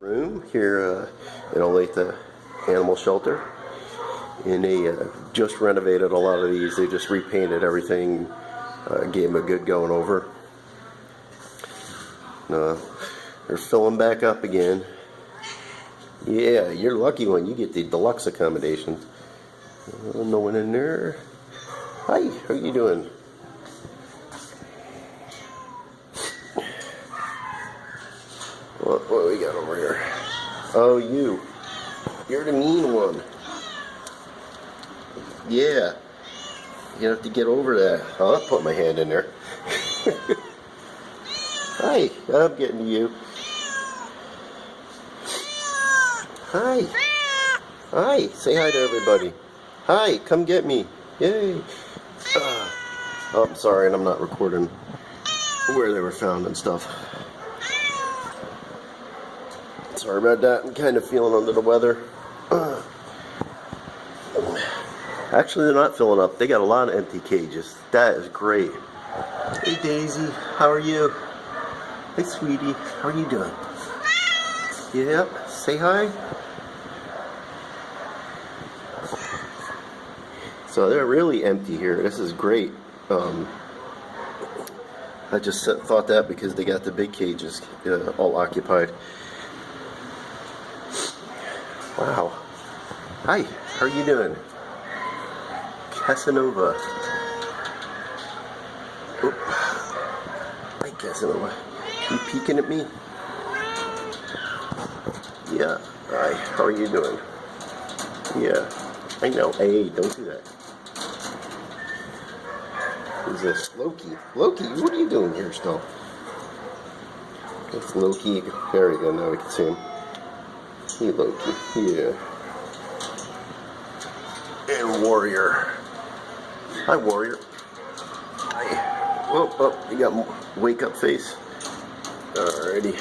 Room here in Olathe Animal Shelter, and they just renovated a lot of these. They just repainted everything, gave them a good going over. They're filling back up again. Yeah, you're lucky when you get the deluxe accommodations. No one in there. Hi, how you doing? What do we got over here? Oh, you're the mean one. Yeah, you have to get over that. I'll put my hand in there. Hi, I'm getting to you. Hi. Hi, say hi to everybody. Hi, come get me. Yay. Oh, I'm sorry, and I'm not recording where they were found and stuff. Sorry about that. I'm kind of feeling under the weather. Actually, they're not filling up. They got a lot of empty cages. That is great. Hey, Daisy. How are you? Hey, sweetie. How are you doing? Yep. Say hi. So they're really empty here. This is great. I just thought that because they got the big cages all occupied. Wow. Hi, how are you doing? Casanova. Oop. Hi, Casanova. You peeking at me? Yeah. Hi, how are you doing? Yeah. I know. Hey, don't do that. Who's this? Loki. Loki, what are you doing here still? It's Loki. There we go. Now we can see him. Hey, Loki. Yeah. And Warrior. Hi, Warrior. Hi. Oh, you got wake up face. Alrighty.